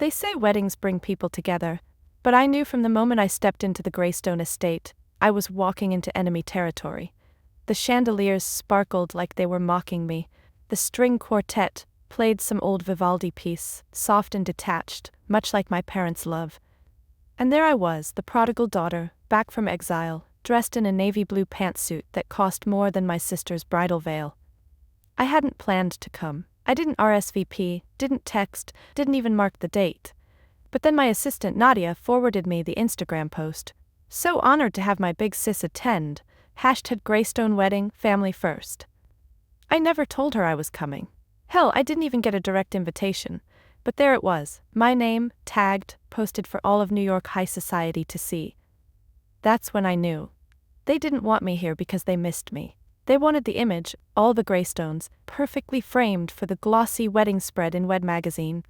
They say weddings bring people together, but I knew from the moment I stepped into the Greystone estate, I was walking into enemy territory. The chandeliers sparkled like they were mocking me. The string quartet played some old Vivaldi piece, soft and detached, much like my parents' love. And there I was, the prodigal daughter, back from exile, dressed in a navy blue pantsuit that cost more than my sister's bridal veil. I hadn't planned to come. I didn't RSVP, didn't text, didn't even mark the date. But then my assistant Nadia forwarded me the Instagram post. So honored to have my big sis attend. #Greystone wedding, family first. I never told her I was coming. Hell, I didn't even get a direct invitation. But there it was, my name, tagged, posted for all of New York high society to see. That's when I knew. They didn't want me here because they missed me. They wanted the image, all the Greystones, perfectly framed for the glossy wedding spread in Wed magazine.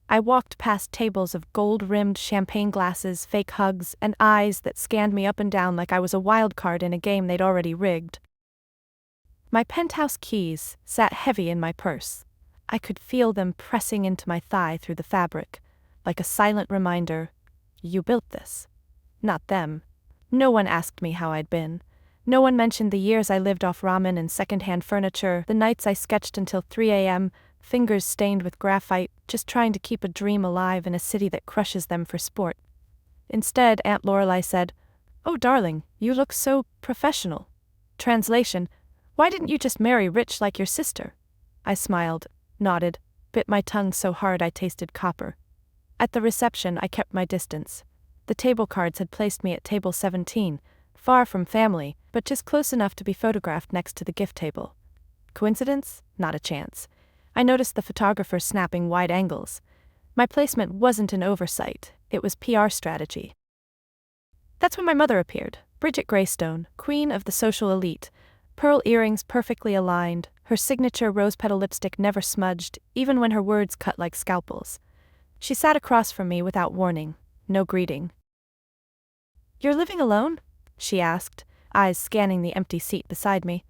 I walked past tables of gold-rimmed champagne glasses, fake hugs, and eyes that scanned me up and down like I was a wild card in a game they'd already rigged. My penthouse keys sat heavy in my purse. I could feel them pressing into my thigh through the fabric, like a silent reminder, you built this. Not them. No one asked me how I'd been. No one mentioned the years I lived off ramen and second-hand furniture, the nights I sketched until 3 a.m., fingers stained with graphite, just trying to keep a dream alive in a city that crushes them for sport. Instead, Aunt Lorelei said, "Oh darling, you look so professional." Translation, "Why didn't you just marry rich like your sister?" I smiled, nodded, bit my tongue so hard I tasted copper. At the reception I kept my distance. The table cards had placed me at table 17, far from family, but just close enough to be photographed next to the gift table. Coincidence? Not a chance. I noticed the photographer snapping wide angles. My placement wasn't an oversight, it was PR strategy. That's when my mother appeared, Bridget Greystone, queen of the social elite. Pearl earrings perfectly aligned, her signature rose petal lipstick never smudged, even when her words cut like scalpels. She sat across from me without warning, no greeting. "You're living alone?" she asked, eyes scanning the empty seat beside me.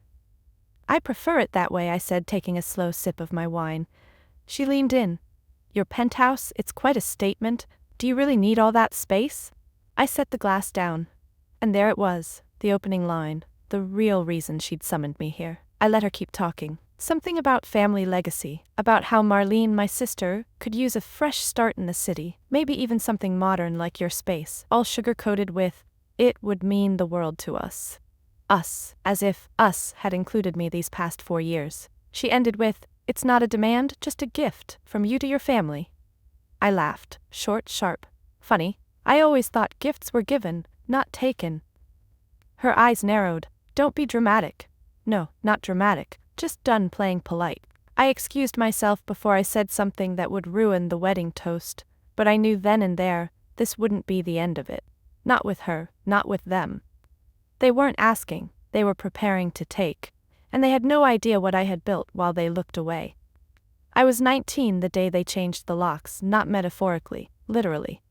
"I prefer it that way," I said, taking a slow sip of my wine. She leaned in. "Your penthouse, it's quite a statement. Do you really need all that space?" I set the glass down. And there it was, the opening line, the real reason she'd summoned me here. I let her keep talking. Something about family legacy, about how Marlene, my sister, could use a fresh start in the city, maybe even something modern like your space, all sugar-coated with, "It would mean the world to us." Us, as if us had included me these past 4 years. She ended with, "It's not a demand, just a gift, from you to your family." I laughed, short, sharp. Funny, I always thought gifts were given, not taken. Her eyes narrowed. "Don't be dramatic." No, not dramatic, just done playing polite. I excused myself before I said something that would ruin the wedding toast, but I knew then and there, this wouldn't be the end of it. Not with her, not with them. They weren't asking, they were preparing to take, and they had no idea what I had built while they looked away. I was 19 the day they changed the locks, not metaphorically, literally.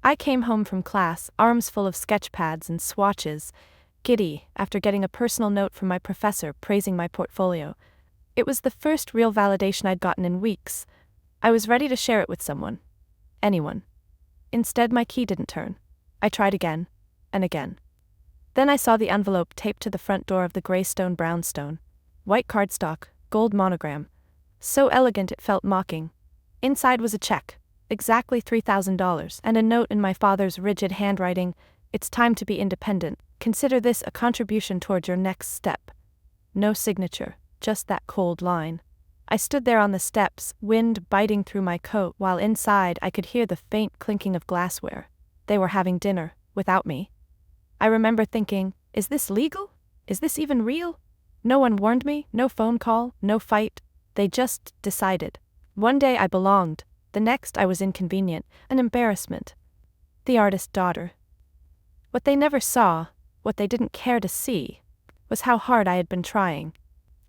I came home from class, arms full of sketch pads and swatches, giddy after getting a personal note from my professor praising my portfolio. It was the first real validation I'd gotten in weeks. I was ready to share it with someone. Anyone. Instead, my key didn't turn. I tried again, and again. Then I saw the envelope taped to the front door of the Greystone brownstone. White cardstock, gold monogram. So elegant it felt mocking. Inside was a check, exactly $3,000, and a note in my father's rigid handwriting, "It's time to be independent. Consider this a contribution toward your next step." No signature, just that cold line. I stood there on the steps, wind biting through my coat, while inside I could hear the faint clinking of glassware. They were having dinner, without me. I remember thinking, is this legal? Is this even real? No one warned me, no phone call, no fight. They just decided. One day I belonged, the next I was inconvenient, an embarrassment. The artist's daughter. What they never saw, what they didn't care to see, was how hard I had been trying.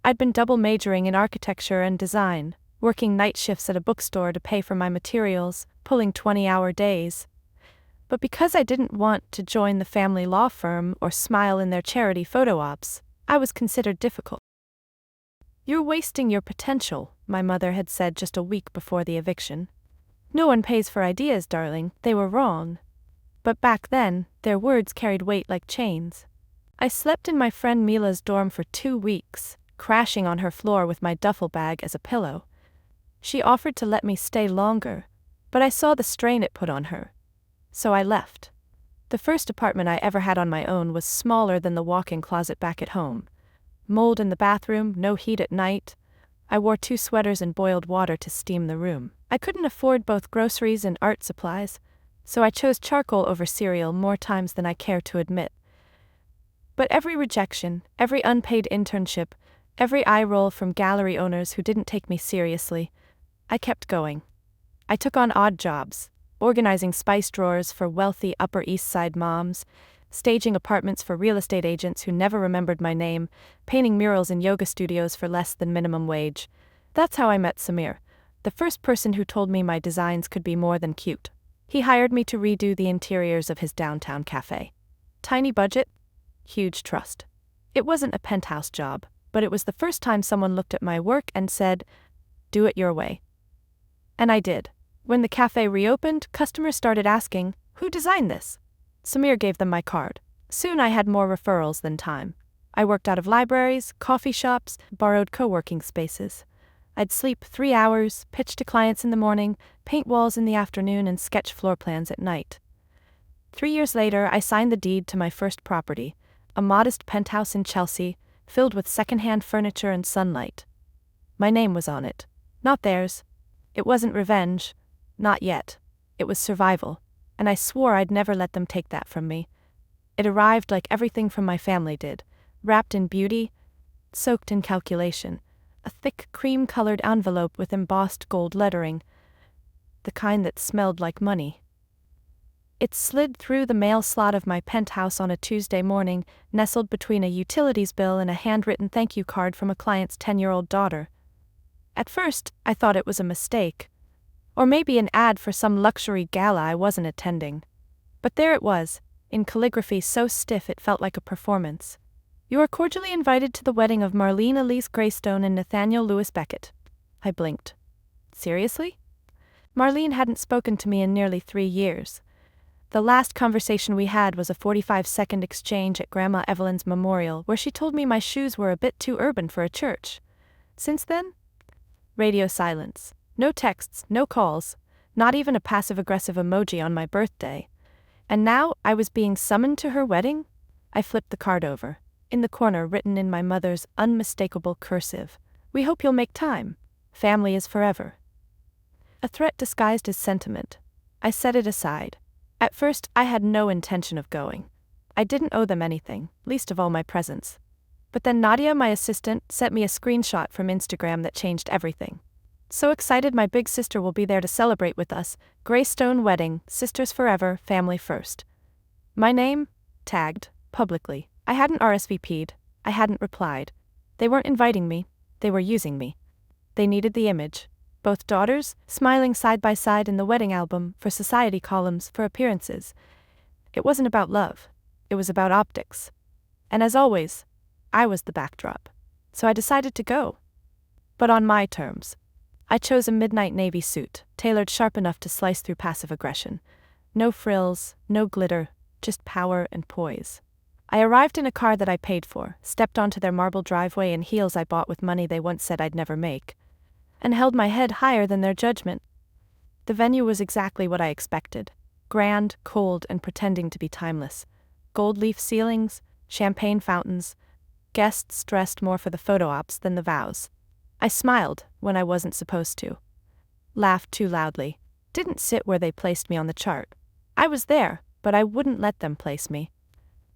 I'd been double majoring in architecture and design, working night shifts at a bookstore to pay for my materials, pulling 20-hour days. But because I didn't want to join the family law firm or smile in their charity photo ops, I was considered difficult. "You're wasting your potential," my mother had said just a week before the eviction. No one pays for ideas, darling, they were wrong. But back then, their words carried weight like chains. I slept in my friend Mila's dorm for 2 weeks, crashing on her floor with my duffel bag as a pillow. She offered to let me stay longer, but I saw the strain it put on her. So I left. The first apartment I ever had on my own was smaller than the walk-in closet back at home. Mold in the bathroom, no heat at night. I wore 2 sweaters and boiled water to steam the room. I couldn't afford both groceries and art supplies, so I chose charcoal over cereal more times than I care to admit. But every rejection, every unpaid internship, every eye roll from gallery owners who didn't take me seriously, I kept going. I took on odd jobs, organizing spice drawers for wealthy Upper East Side moms, staging apartments for real estate agents who never remembered my name, painting murals in yoga studios for less than minimum wage. That's how I met Samir, the first person who told me my designs could be more than cute. He hired me to redo the interiors of his downtown cafe. Tiny budget, huge trust. It wasn't a penthouse job, but it was the first time someone looked at my work and said, "Do it your way." And I did. When the cafe reopened, customers started asking, "Who designed this?" Samir gave them my card. Soon I had more referrals than time. I worked out of libraries, coffee shops, borrowed co-working spaces. I'd sleep 3 hours, pitch to clients in the morning, paint walls in the afternoon, and sketch floor plans at night. 3 years later, I signed the deed to my first property, a modest penthouse in Chelsea, filled with secondhand furniture and sunlight. My name was on it. Not theirs. It wasn't revenge. Not yet. It was survival, and I swore I'd never let them take that from me. It arrived like everything from my family did, wrapped in beauty, soaked in calculation, a thick cream-colored envelope with embossed gold lettering, the kind that smelled like money. It slid through the mail slot of my penthouse on a Tuesday morning, nestled between a utilities bill and a handwritten thank you card from a client's 10-year-old daughter. At first, I thought it was a mistake, or maybe an ad for some luxury gala I wasn't attending. But there it was, in calligraphy so stiff it felt like a performance. "You are cordially invited to the wedding of Marlene Elise Greystone and Nathaniel Lewis Beckett." I blinked. Seriously? Marlene hadn't spoken to me in nearly 3 years. The last conversation we had was a 45-second exchange at Grandma Evelyn's memorial where she told me my shoes were a bit too urban for a church. Since then? Radio silence. No texts, no calls, not even a passive-aggressive emoji on my birthday. And now I was being summoned to her wedding? I flipped the card over. In the corner, written in my mother's unmistakable cursive, "We hope you'll make time. Family is forever." A threat disguised as sentiment. I set it aside. At first, I had no intention of going. I didn't owe them anything, least of all my presence. But then Nadia, my assistant, sent me a screenshot from Instagram that changed everything. "So excited, my big sister will be there to celebrate with us. Greystone wedding, sisters forever, family first." My name? Tagged, publicly. I hadn't RSVP'd. I hadn't replied. They weren't inviting me. They were using me. They needed the image. Both daughters, smiling side by side in the wedding album, for society columns, for appearances. It wasn't about love. It was about optics. And as always, I was the backdrop. So I decided to go. But on my terms. I chose a midnight navy suit, tailored sharp enough to slice through passive aggression. No frills, no glitter, just power and poise. I arrived in a car that I paid for, stepped onto their marble driveway in heels I bought with money they once said I'd never make, and held my head higher than their judgment. The venue was exactly what I expected. Grand, cold, and pretending to be timeless. Gold leaf ceilings, champagne fountains, guests dressed more for the photo ops than the vows. I smiled when I wasn't supposed to. Laughed too loudly. Didn't sit where they placed me on the chart. I was there, but I wouldn't let them place me.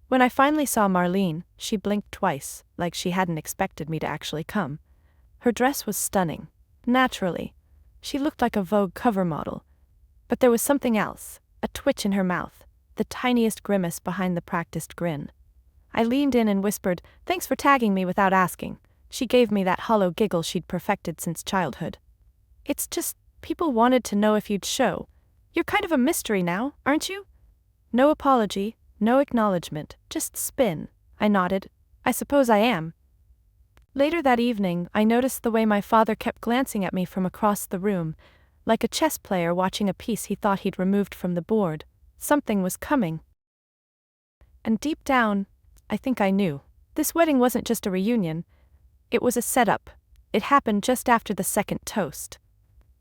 When I finally saw Marlene, she blinked twice, like she hadn't expected me to actually come. Her dress was stunning. Naturally. She looked like a Vogue cover model. But there was something else, a twitch in her mouth, the tiniest grimace behind the practiced grin. I leaned in and whispered, "Thanks for tagging me without asking." She gave me that hollow giggle she'd perfected since childhood. "It's just, people wanted to know if you'd show. You're kind of a mystery now, aren't you?" No apology, no acknowledgement, just spin. I nodded. "I suppose I am." Later that evening, I noticed the way my father kept glancing at me from across the room, Like a chess player watching a piece he thought he'd removed from the board, something was coming. And deep down, I think I knew. This wedding wasn't just a reunion. It was a setup. It happened just after the second toast.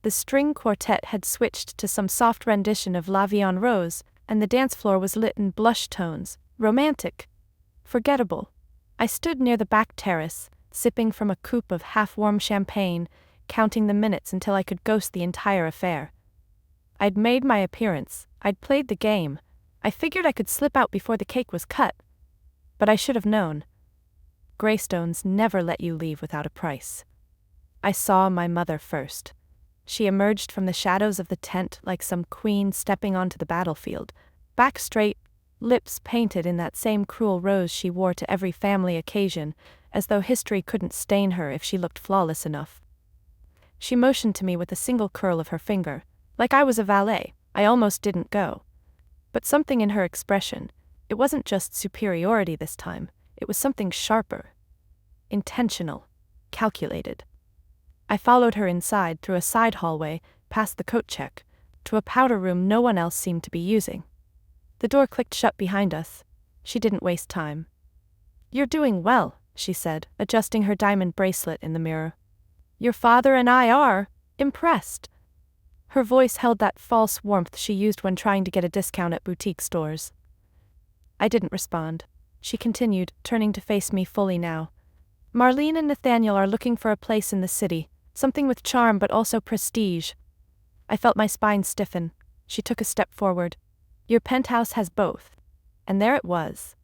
The string quartet had switched to some soft rendition of La Vie en Rose, and the dance floor was lit in blush tones, romantic, forgettable. I stood near the back terrace, sipping from a coupe of half-warm champagne, counting the minutes until I could ghost the entire affair. I'd made my appearance, I'd played the game, I figured I could slip out before the cake was cut. But I should have known. Greystones never let you leave without a price. I saw my mother first. She emerged from the shadows of the tent like some queen stepping onto the battlefield, back straight, lips painted in that same cruel rose she wore to every family occasion, as though history couldn't stain her if she looked flawless enough. She motioned to me with a single curl of her finger, like I was a valet. I almost didn't go. But something in her expression, it wasn't just superiority this time, it was something sharper, intentional, calculated. I followed her inside through a side hallway, past the coat check, to a powder room no one else seemed to be using. The door clicked shut behind us. She didn't waste time. "You're doing well," she said, adjusting her diamond bracelet in the mirror. "Your father and I are impressed." Her voice held that false warmth she used when trying to get a discount at boutique stores. I didn't respond. She continued, turning to face me fully now. "Marlene and Nathaniel are looking for a place in the city, something with charm but also prestige." I felt my spine stiffen. She took a step forward. "Your penthouse has both." And there it was.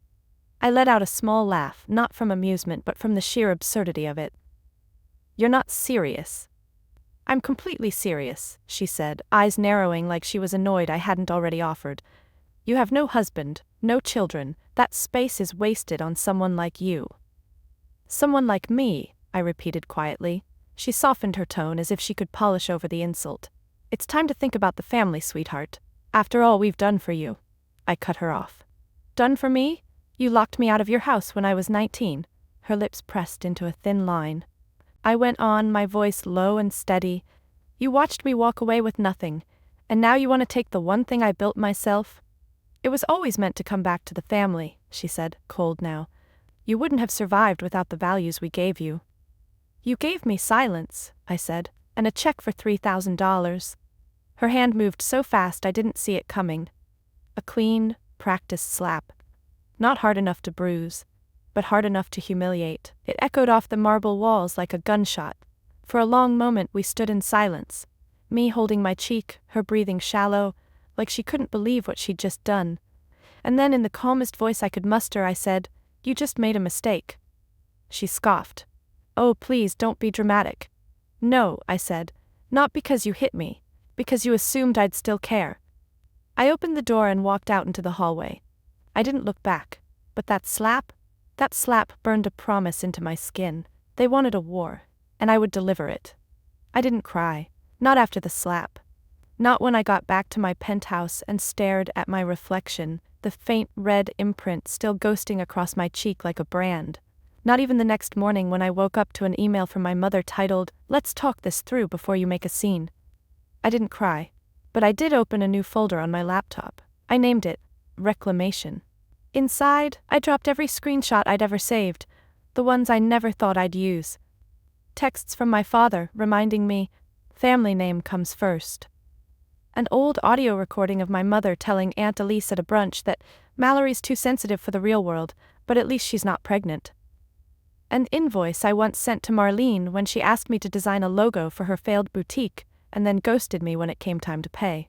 I let out a small laugh, not from amusement but from the sheer absurdity of it. "You're not serious." "I'm completely serious," she said, eyes narrowing like she was annoyed I hadn't already offered. "You have no husband, no children, that space is wasted on someone like you." "Someone like me," I repeated quietly. She softened her tone as if she could polish over the insult. "It's time to think about the family, sweetheart. After all we've done for you." I cut her off. "Done for me? You locked me out of your house when I was 19. Her lips pressed into a thin line. I went on, my voice low and steady. "You watched me walk away with nothing, and now you want to take the one thing I built myself?" "It was always meant to come back to the family," she said, cold now. "You wouldn't have survived without the values we gave you." "You gave me silence," I said, "and a check for $3,000. Her hand moved so fast I didn't see it coming. A clean, practiced slap. Not hard enough to bruise, but hard enough to humiliate. It echoed off the marble walls like a gunshot. For a long moment we stood in silence, me holding my cheek, her breathing shallow, like she couldn't believe what she'd just done. And then in the calmest voice I could muster I said, "You just made a mistake." She scoffed. "Oh, please don't be dramatic." "No," I said, "not because you hit me, because you assumed I'd still care." I opened the door and walked out into the hallway. I didn't look back, but that slap burned a promise into my skin. They wanted a war, and I would deliver it. I didn't cry, not after the slap. Not when I got back to my penthouse and stared at my reflection, the faint red imprint still ghosting across my cheek like a brand. Not even the next morning when I woke up to an email from my mother titled, "Let's talk this through before you make a scene." I didn't cry, but I did open a new folder on my laptop. I named it Reclamation. Inside, I dropped every screenshot I'd ever saved, the ones I never thought I'd use. Texts from my father reminding me, family name comes first. An old audio recording of my mother telling Aunt Elise at a brunch that Mallory's too sensitive for the real world, but at least she's not pregnant. An invoice I once sent to Marlene when she asked me to design a logo for her failed boutique, and then ghosted me when it came time to pay.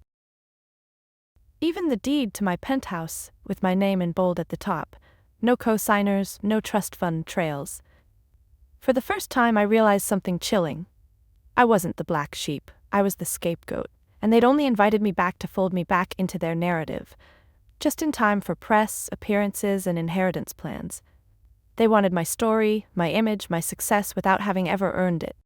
Even the deed to my penthouse, with my name in bold at the top. No co-signers, no trust fund trails. For the first time I realized something chilling. I wasn't the black sheep, I was the scapegoat, and they'd only invited me back to fold me back into their narrative, just in time for press, appearances, and inheritance plans. They wanted my story, my image, my success without having ever earned it.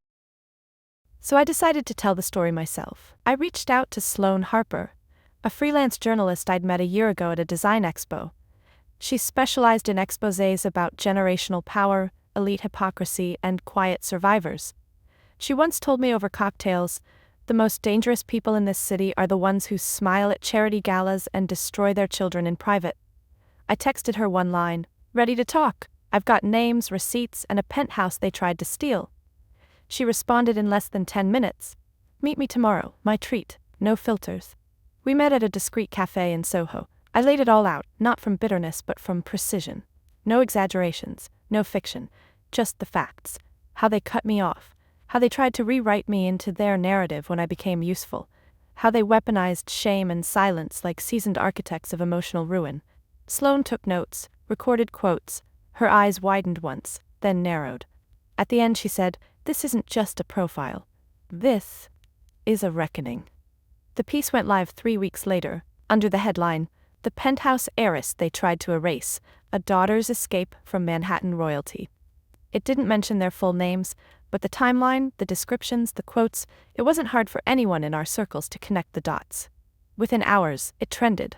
So I decided to tell the story myself. I reached out to Sloane Harper, a freelance journalist I'd met a year ago at a design expo. She specialized in exposés about generational power, elite hypocrisy, and quiet survivors. She once told me over cocktails, The most dangerous people in this city are the ones who smile at charity galas and destroy their children in private. I texted her one line, "Ready to talk. I've got names, receipts, and a penthouse they tried to steal." She responded in less than 10 minutes. "Meet me tomorrow, my treat, no filters." We met at a discreet cafe in Soho. I laid it all out, not from bitterness but from precision. No exaggerations, no fiction, just the facts. How they cut me off. How they tried to rewrite me into their narrative when I became useful. How they weaponized shame and silence like seasoned architects of emotional ruin. Sloane took notes, recorded quotes. Her eyes widened once, then narrowed. At the end she said, "This isn't just a profile. This is a reckoning." The piece went live 3 weeks later, under the headline, "The Penthouse Heiress They Tried to Erase, A Daughter's Escape from Manhattan Royalty." It didn't mention their full names, but the timeline, the descriptions, the quotes, it wasn't hard for anyone in our circles to connect the dots. Within hours, it trended.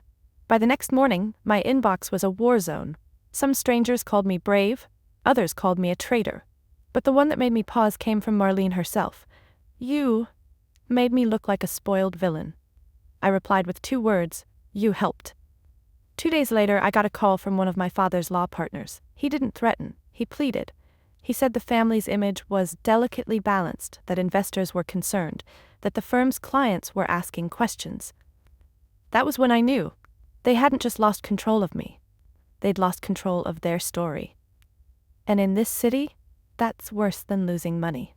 By the next morning, my inbox was a war zone. Some strangers called me brave, others called me a traitor. But the one that made me pause came from Marlene herself. "You made me look like a spoiled villain." I replied with 2 words, "You helped." 2 days later, I got a call from one of my father's law partners. He didn't threaten, he pleaded. He said the family's image was delicately balanced, that investors were concerned, that the firm's clients were asking questions. That was when I knew. They hadn't just lost control of me. They'd lost control of their story. And in this city, that's worse than losing money.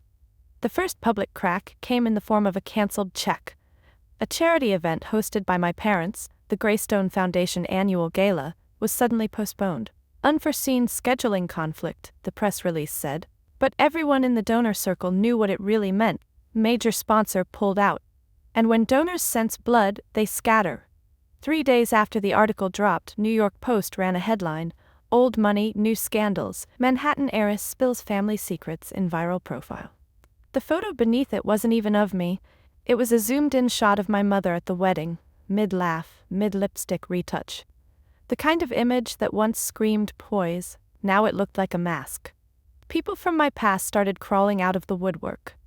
The first public crack came in the form of a canceled check. A charity event hosted by my parents, the Greystone Foundation annual gala, was suddenly postponed. Unforeseen scheduling conflict, the press release said. But everyone in the donor circle knew what it really meant. Major sponsor pulled out. And when donors sense blood, they scatter. 3 days after the article dropped, New York Post ran a headline, "Old Money, New Scandals, Manhattan Heiress Spills Family Secrets in Viral Profile." The photo beneath it wasn't even of me. It was a zoomed-in shot of my mother at the wedding, mid-laugh, mid-lipstick retouch. The kind of image that once screamed poise, now it looked like a mask. People from my past started crawling out of the woodwork.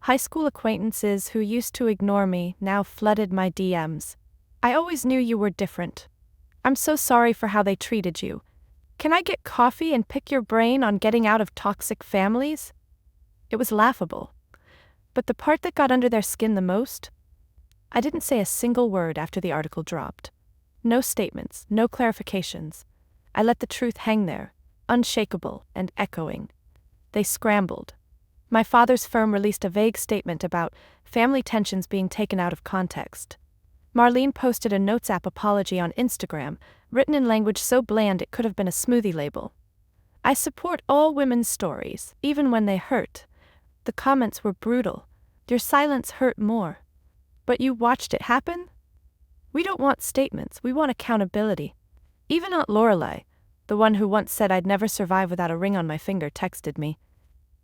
High school acquaintances who used to ignore me now flooded my DMs. "I always knew you were different. I'm so sorry for how they treated you. Can I get coffee and pick your brain on getting out of toxic families?" It was laughable. But the part that got under their skin the most? I didn't say a single word after the article dropped. No statements, no clarifications. I let the truth hang there, unshakable and echoing. They scrambled. My father's firm released a vague statement about family tensions being taken out of context. Marlene posted a Notes app apology on Instagram, written in language so bland it could have been a smoothie label. "I support all women's stories, even when they hurt." The comments were brutal. "Your silence hurt more. But you watched it happen?" "We don't want statements, we want accountability." Even Aunt Lorelei, the one who once said I'd never survive without a ring on my finger, texted me.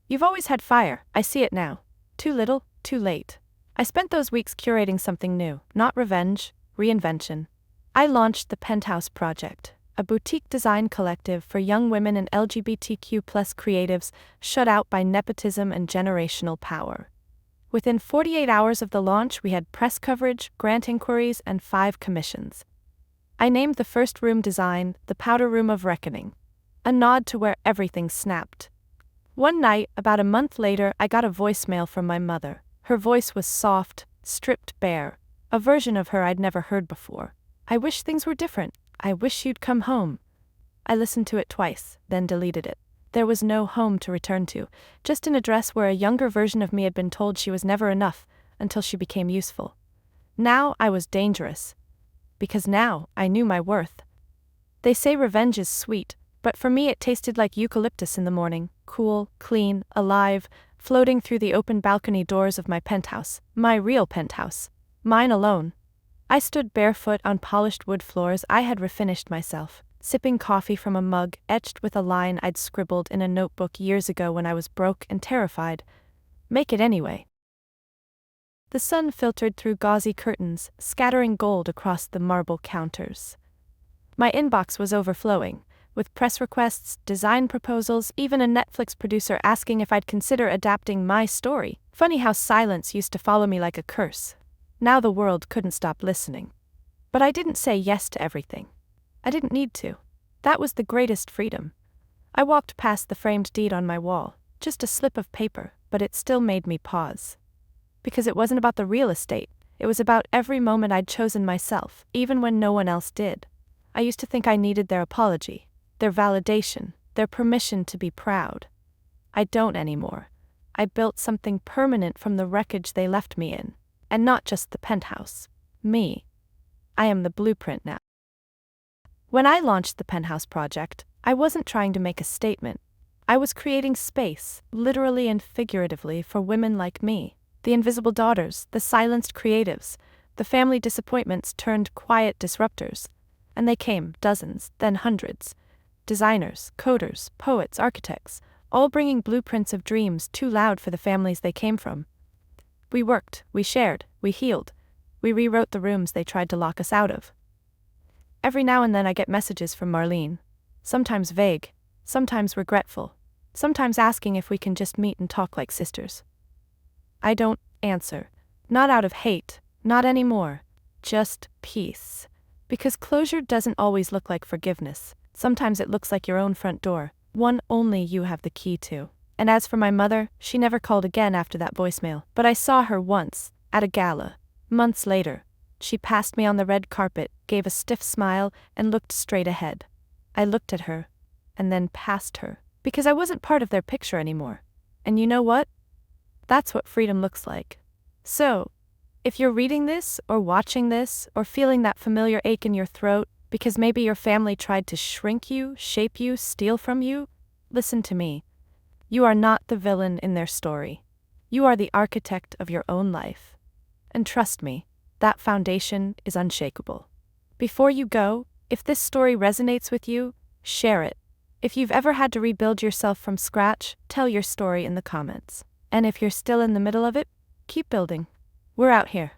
"You've always had fire, I see it now. Too little, too late." I spent those weeks curating something new, not revenge, reinvention. I launched the Penthouse Project, a boutique design collective for young women and LGBTQ+ creatives shut out by nepotism and generational power. Within 48 hours of the launch, we had press coverage, grant inquiries, and 5 commissions. I named the first room design the Powder Room of Reckoning, a nod to where everything snapped. One night, about a month later, I got a voicemail from my mother. Her voice was soft, stripped bare, a version of her I'd never heard before. "I wish things were different. I wish you'd come home." I listened to it twice, then deleted it. There was no home to return to, just an address where a younger version of me had been told she was never enough until she became useful. Now I was dangerous. Because now I knew my worth. They say revenge is sweet, but for me it tasted like eucalyptus in the morning, cool, clean, alive, floating through the open balcony doors of my penthouse, my real penthouse, mine alone. I stood barefoot on polished wood floors. I had refinished myself, sipping coffee from a mug etched with a line I'd scribbled in a notebook years ago when I was broke and terrified. "Make it anyway." The sun filtered through gauzy curtains, scattering gold across the marble counters. My inbox was overflowing, with press requests, design proposals, even a Netflix producer asking if I'd consider adapting my story. Funny how silence used to follow me like a curse. Now the world couldn't stop listening. But I didn't say yes to everything. I didn't need to. That was the greatest freedom. I walked past the framed deed on my wall, just a slip of paper, but it still made me pause. Because it wasn't about the real estate, it was about every moment I'd chosen myself, even when no one else did. I used to think I needed their apology, their validation, their permission to be proud. I don't anymore. I built something permanent from the wreckage they left me in, and not just the penthouse. Me. I am the blueprint now. When I launched the Penthouse project, I wasn't trying to make a statement. I was creating space, literally and figuratively, for women like me. The invisible daughters, the silenced creatives, the family disappointments turned quiet disruptors. And they came, dozens, then hundreds. Designers, coders, poets, architects, all bringing blueprints of dreams too loud for the families they came from. We worked, we shared, we healed. We rewrote the rooms they tried to lock us out of. Every now and then I get messages from Marlene. Sometimes vague, sometimes regretful, sometimes asking if we can just meet and talk like sisters. I don't answer. Not out of hate, not anymore. Just peace. Because closure doesn't always look like forgiveness. Sometimes it looks like your own front door, one only you have the key to. And as for my mother, she never called again after that voicemail. But I saw her once, at a gala. Months later, she passed me on the red carpet, gave a stiff smile, and looked straight ahead. I looked at her, and then past her, because I wasn't part of their picture anymore. And you know what? That's what freedom looks like. So, if you're reading this, or watching this, or feeling that familiar ache in your throat, because maybe your family tried to shrink you, shape you, steal from you, listen to me. You are not the villain in their story. You are the architect of your own life. And trust me, that foundation is unshakable. Before you go, if this story resonates with you, share it. If you've ever had to rebuild yourself from scratch, tell your story in the comments. And if you're still in the middle of it, keep building. We're out here.